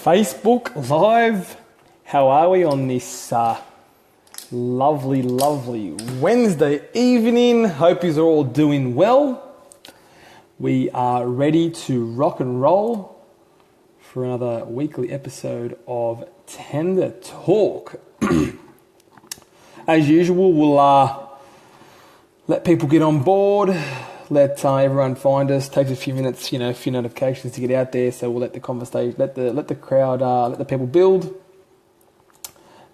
Facebook Live. How are we on this lovely Wednesday evening? Hope you're all doing well. We are ready to rock and roll for another weekly episode of Tender Talk. As usual, we'll let people get on board, let everyone find us. Takes a few minutes, a few notifications to get out there. So we'll let the conversation, let the crowd, let the people build,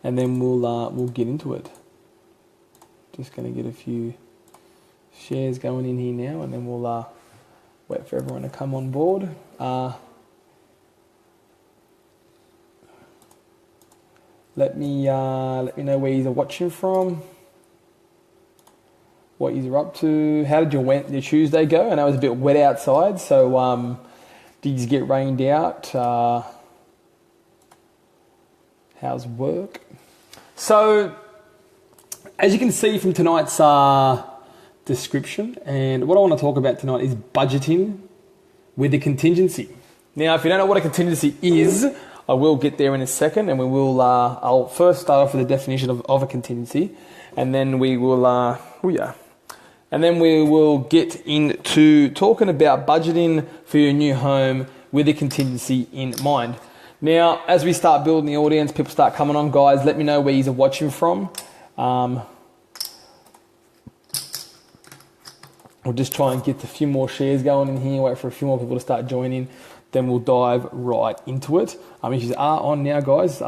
and then we'll get into it. Just going to get a few shares going in here now, and then we'll wait for everyone to come on board. Let me know where you're watching from, what you're up to. How did your Tuesday go? I know it was a bit wet outside, so did you get rained out? How's work? So, as you can see from tonight's description, and what I want to talk about tonight is budgeting with a contingency. Now, if you don't know what a contingency is, I will get there in a second, and we will. I'll first start off with the definition of a contingency, and then we will. And then we will get into talking about budgeting for your new home with a contingency in mind. Now, as we start building the audience, people start coming on, guys. Let me know where you're watching from. We'll just try and get a few more shares going in here. Wait for a few more people to start joining. Then we'll dive right into it. If you are on now, guys,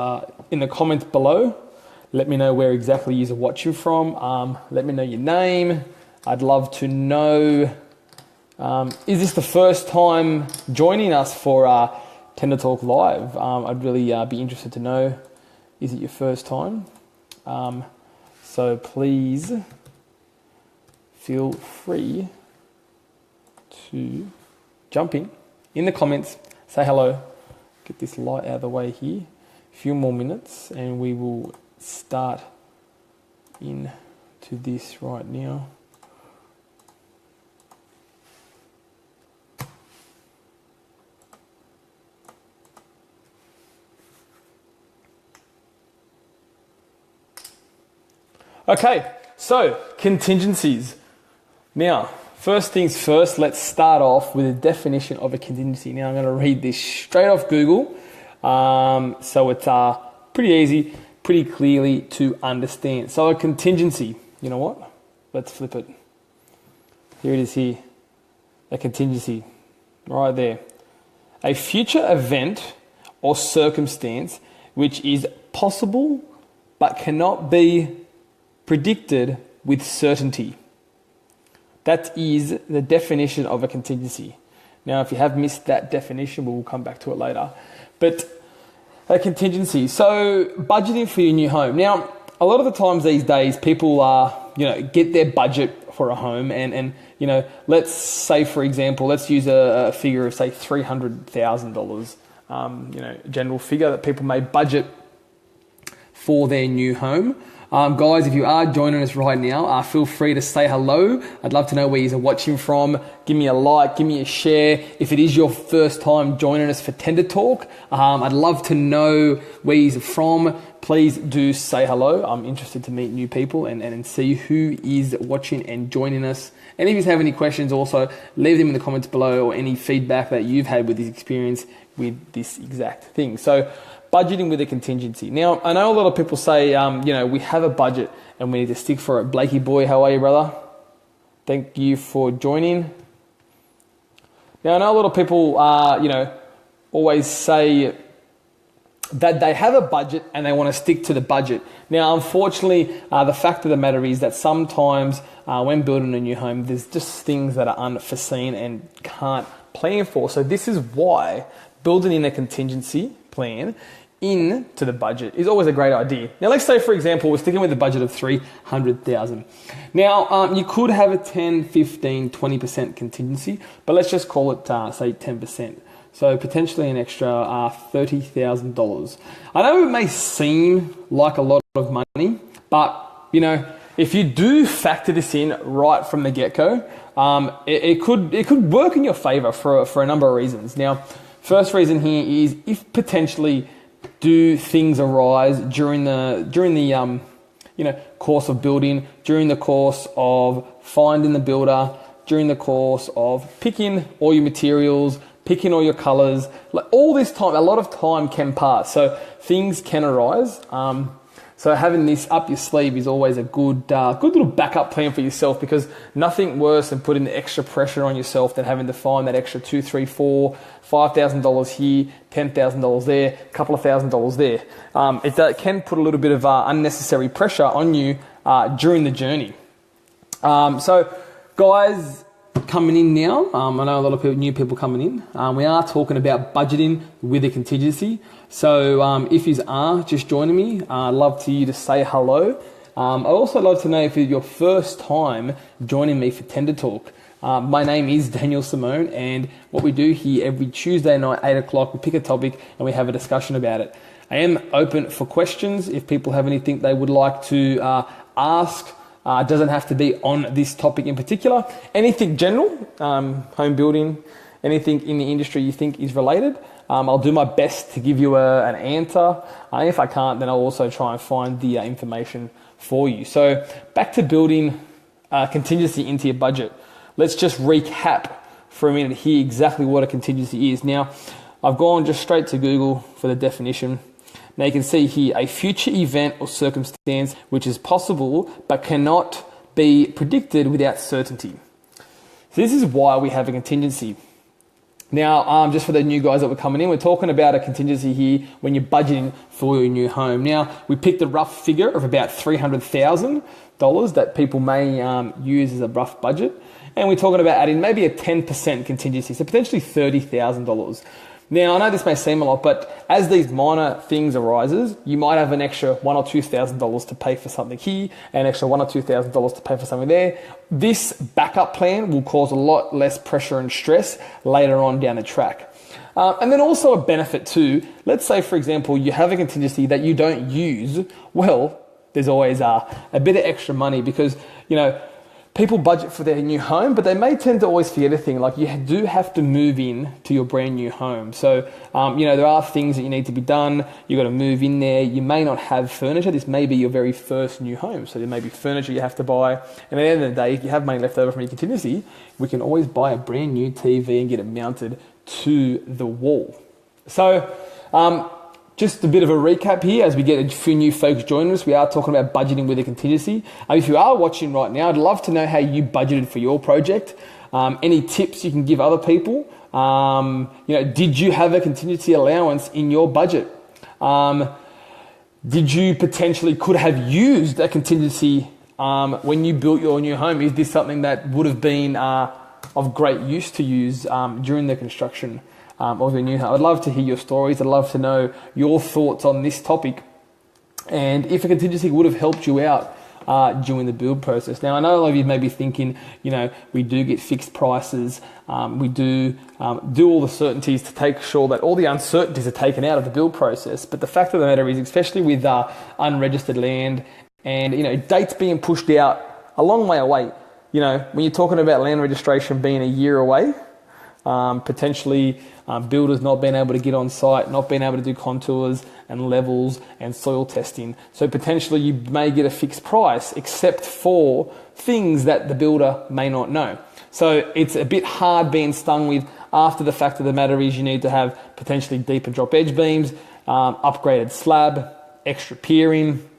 in the comments below, let me know where exactly you're watching from. Let me know your name. I'd love to know, is this the first time joining us for Tender Talk Live? I'd really be interested to know, is it your first time? So please feel free to jump in the comments, say hello, get this light out of the way here. A few more minutes and we will start into this right now. Okay, so contingencies. Now, first things first, let's start off with a definition of a contingency. Now, I'm going to read this straight off Google, so it's pretty easy, pretty clearly to understand. So a contingency, you know what? Let's flip it. Here it is here, a contingency, right there. A future event or circumstance which is possible but cannot be predicted with certainty. That is the definition of a contingency. Now, if you have missed that definition, we'll come back to it later. But a contingency. So, budgeting for your new home. Now, a lot of the times these days, people get their budget for a home, and let's say, for example, let's use a figure of say $300,000. General figure that people may budget for their new home. Guys, if you are joining us right now, feel free to say hello. I'd love to know where you're watching from. Give me a like, give me a share. If it is your first time joining us for Tender Talk, I'd love to know where you're from. Please do say hello. I'm interested to meet new people and see who is watching and joining us. And if you have any questions also, leave them in the comments below, or any feedback that you've had with this experience with this exact thing. So, budgeting with a contingency. Now, I know a lot of people say, we have a budget and we need to stick for it. Blakey boy, how are you, brother? Thank you for joining. Now, I know a lot of people, always say that they have a budget and they want to stick to the budget. Now, unfortunately, the fact of the matter is that sometimes when building a new home, there's just things that are unforeseen and can't plan for. So this is why building in a contingency plan into the budget is always a great idea. Now, let's say, for example, we're sticking with a budget of $300,000. Now, you could have a 10, 15, 20% contingency, but let's just call it, say, 10%. So potentially an extra $30,000. I know it may seem like a lot of money, but, if you do factor this in right from the get-go, it could work in your favor for a number of reasons. Now, First reason here is if potentially do things arise during the course of building, during the course of finding the builder, during the course of picking all your materials, picking all your colors, like all this time, a lot of time can pass. So things can arise. So having this up your sleeve is always a good little backup plan for yourself, because nothing worse than putting the extra pressure on yourself than having to find that extra $2, $3, $4, $5,000 here, $10,000 there, a couple of $1,000s there. It can put a little bit of unnecessary pressure on you during the journey. So guys, coming in now, I know a lot of new people coming in. We are talking about budgeting with a contingency. So if you are just joining me, I'd love for you to say hello. I'd also love to know if it's your first time joining me for Tender Talk. My name is Daniel Simone, and what we do here every Tuesday night, 8 o'clock, we pick a topic and we have a discussion about it. I am open for questions. If people have anything they would like to ask, it doesn't have to be on this topic in particular. Anything general, home building, anything in the industry you think is related, I'll do my best to give you an answer. If I can't, then I'll also try and find the information for you. So back to building contingency into your budget. Let's just recap for a minute here exactly what a contingency is. Now, I've gone just straight to Google for the definition. Now you can see here, a future event or circumstance which is possible but cannot be predicted without certainty. So this is why we have a contingency. Now, just for the new guys that were coming in, we're talking about a contingency here when you're budgeting for your new home. Now, we picked a rough figure of about $300,000 that people may use as a rough budget. And we're talking about adding maybe a 10% contingency, so potentially $30,000. Now, I know this may seem a lot, but as these minor things arises, you might have an extra $1,000 or $2,000 to pay for something here, an extra $1,000 or $2,000 to pay for something there. This backup plan will cause a lot less pressure and stress later on down the track. And then also a benefit too, let's say, for example, you have a contingency that you don't use. Well, there's always a bit of extra money because, people budget for their new home, but they may tend to always forget a thing, like you do have to move in to your brand new home. So, there are things that you need to be done. You got to move in there. You may not have furniture. This may be your very first new home. So there may be furniture you have to buy. And at the end of the day, if you have money left over from your contingency, we can always buy a brand new TV and get it mounted to the wall. So, just a bit of a recap here as we get a few new folks joining us. We are talking about budgeting with a contingency. If you are watching right now, I'd love to know how you budgeted for your project. Any tips you can give other people. Did you have a contingency allowance in your budget? Did you potentially could have used a contingency when you built your new home? Is this something that would have been of great use to use during the construction of your new home? I'd love to hear your stories. I'd love to know your thoughts on this topic and if a contingency would have helped you out during the build process. Now, I know a lot of you may be thinking, we do get fixed prices. We do all the certainties to take sure that all the uncertainties are taken out of the build process. But the fact of the matter is, especially with unregistered land and, dates being pushed out a long way away, when you're talking about land registration being a year away, potentially builders not being able to get on site, not being able to do contours and levels and soil testing. So potentially you may get a fixed price except for things that the builder may not know. So it's a bit hard being stung with. After the fact of the matter is you need to have potentially deeper drop edge beams, upgraded slab, extra piering,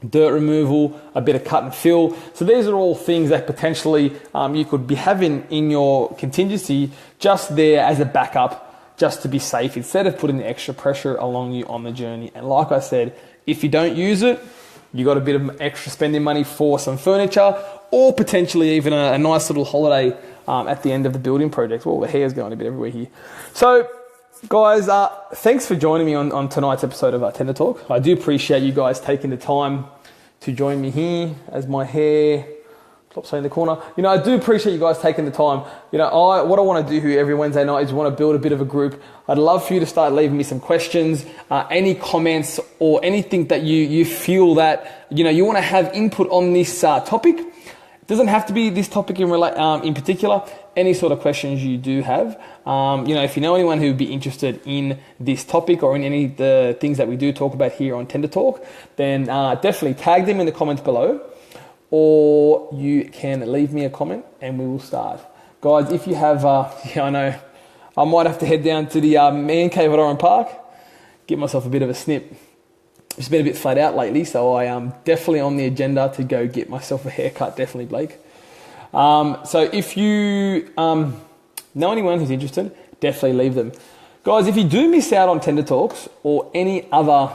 dirt removal, a bit of cut and fill. So these are all things that potentially you could be having in your contingency just there as a backup, just to be safe, instead of putting the extra pressure along you on the journey. And like I said, if you don't use it, you got a bit of extra spending money for some furniture or potentially even a nice little holiday at the end of the building project. Well, the hair's going a bit everywhere here. So guys, thanks for joining me on tonight's episode of Tender Talk. I do appreciate you guys taking the time to join me here as my hair stops in the corner. I do appreciate you guys taking the time. What I want to do here every Wednesday night is want to build a bit of a group. I'd love for you to start leaving me some questions, any comments or anything that you feel that, you want to have input on this topic. Doesn't have to be this topic in particular. Any sort of questions you do have, if you know anyone who would be interested in this topic or in any of the things that we do talk about here on Tender Talk, then definitely tag them in the comments below, or you can leave me a comment and we will start. Guys, if you have, I know, I might have to head down to the man cave at Oran Park, get myself a bit of a snip. It's been a bit flat out lately, so I am definitely on the agenda to go get myself a haircut, definitely, Blake. So if you know anyone who's interested, definitely leave them. Guys, if you do miss out on Tender Talks or any other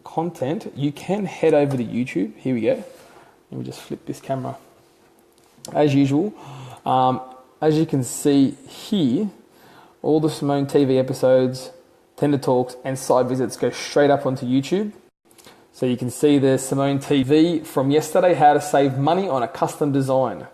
content, you can head over to YouTube. Here we go. Let me just flip this camera. As usual, as you can see here, all the Simone TV episodes, Tender Talks and side visits go straight up onto YouTube. So you can see the Simone TV from yesterday, how to save money on a custom design.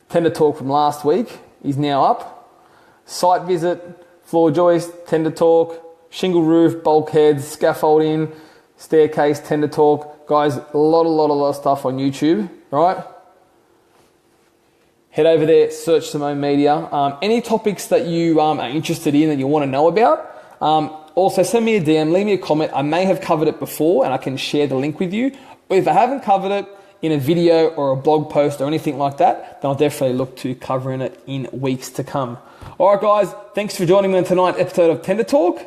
Tender Talk from last week is now up. Site visit, floor joist, Tender Talk, shingle roof, bulkheads, scaffolding, staircase, Tender Talk. Guys, a lot of stuff on YouTube, right? Head over there, search Simone Media. Any topics that you are interested in that you want to know about, also send me a DM, leave me a comment. I may have covered it before and I can share the link with you. But if I haven't covered it in a video or a blog post or anything like that, then I'll definitely look to covering it in weeks to come. All right, guys, thanks for joining me on tonight's episode of Tender Talk.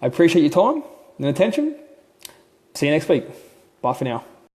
I appreciate your time and attention. See you next week. Bye for now.